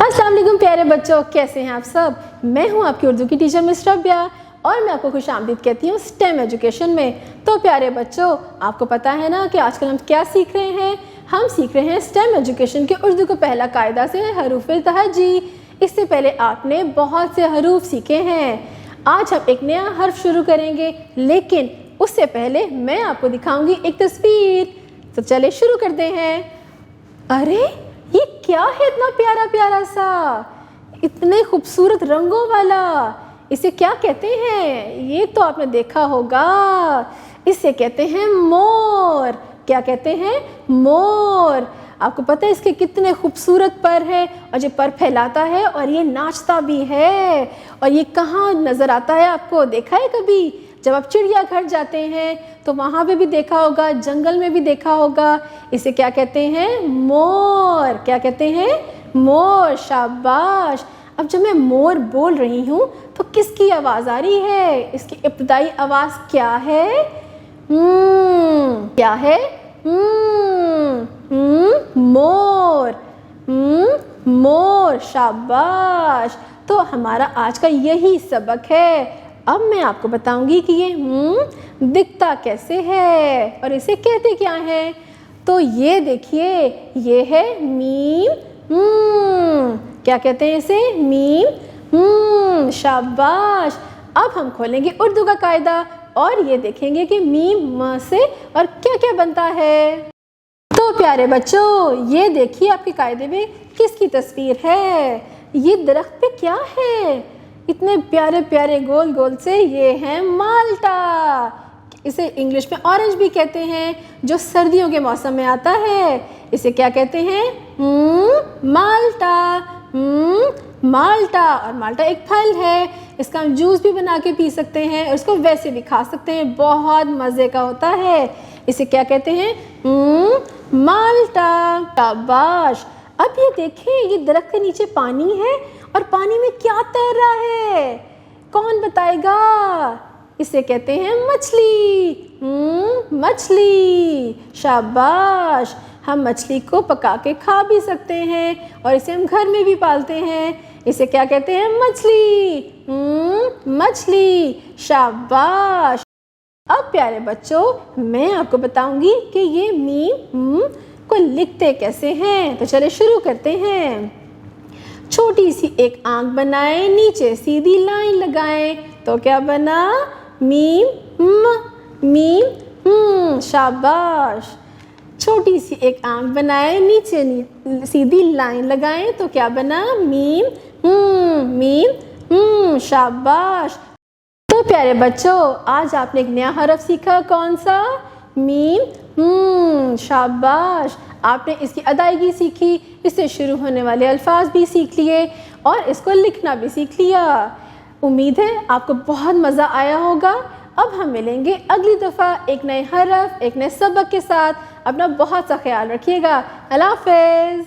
अस्सलाम वालेकुम प्यारे बच्चों, कैसे हैं आप सब। मैं हूं आपकी उर्दू की टीचर मिस रबिया और मैं आपको खुशामदीद कहती हूं स्टेम एजुकेशन में। तो प्यारे बच्चों, आपको पता है ना कि आजकल हम क्या सीख रहे हैं। हम सीख रहे हैं स्टेम एजुकेशन के उर्दू को पहला कायदा से हरूफ तहजी। इससे पहले आपने बहुत से हरूफ सीखे हैं। आज हम एक नया हर्फ शुरू करेंगे, लेकिन उससे पहले मैं आपको दिखाऊंगी एक तस्वीर। तो चले शुरू करते हैं। अरे ये क्या है इतना प्यारा प्यारा सा, इतने खूबसूरत रंगों वाला, इसे क्या कहते हैं? ये तो आपने देखा होगा, इसे कहते हैं मोर। क्या कहते हैं? मोर। आपको पता है इसके कितने खूबसूरत पर है, और ये पर फैलाता है और ये नाचता भी है। और ये कहाँ नज़र आता है, आपको देखा है कभी? जब आप चिड़ियाघर जाते हैं तो वहाँ पे भी देखा होगा, जंगल में भी देखा होगा। इसे क्या कहते हैं? मोर। क्या कहते हैं? मोर। शाबाश। अब जब मैं मोर बोल रही हूँ तो किसकी आवाज़ आ रही है? इसकी इब्तदाई आवाज़ क्या है? क्या है? मोर। मोर। शाबाश। तो हमारा आज का यही सबक है। अब मैं आपको बताऊंगी कि ये दिखता कैसे है और इसे कहते क्या है। तो ये देखिए, ये है मीम। क्या कहते हैं इसे? मीम। शाबाश। अब हम खोलेंगे उर्दू का कायदा और ये देखेंगे कि मीम म से और क्या क्या बनता है। तो प्यारे बच्चों, ये देखिए आपके कायदे में किसकी तस्वीर है। ये दरख्त पे क्या है? इतने प्यारे प्यारे गोल गोल से, ये हैं माल्टा। इसे इंग्लिश में ऑरेंज भी कहते हैं, जो सर्दियों के मौसम में आता है। इसे क्या कहते हैं? माल्टा। माल्टा। और माल्टा एक फल है, इसका हम जूस भी बना के पी सकते हैं और इसको वैसे भी खा सकते हैं, बहुत मज़े का होता है। इसे क्या कहते हैं? माल्टा। शाबाश। अब ये देखिए, ये दरख्त के नीचे पानी है और पानी में क्या तैर रहा है? कौन बताएगा? इसे कहते हैं मछली। मछली। शाबाश। हम मछली को पका के खा भी सकते हैं और इसे हम घर में भी पालते हैं। इसे क्या कहते हैं? मछली। मछली। शाबाश। अब प्यारे बच्चों, मैं आपको बताऊंगी कि ये मीम को लिखते कैसे हैं। तो चले शुरू करते हैं। छोटी सी एक आंख बनाएं, नीचे सीधी लाइन लगाएं, तो क्या बना? मीम। मीम। शाबाश। छोटी सी एक आंख बनाएं, नीचे सीधी लाइन लगाएं, तो क्या बना? मीम। मीम। शाबाश। तो प्यारे बच्चों, आज आपने एक नया हरफ सीखा। कौन सा? मीम। शाबाश। आपने इसकी अदायगी सीखी, इससे शुरू होने वाले अल्फाज भी सीख लिए और इसको लिखना भी सीख लिया। उम्मीद है आपको बहुत मज़ा आया होगा। अब हम मिलेंगे अगली दफ़ा एक नए हरफ, एक नए सबक के साथ। अपना बहुत सा ख्याल रखिएगा। अल्लाह हाफ़िज़।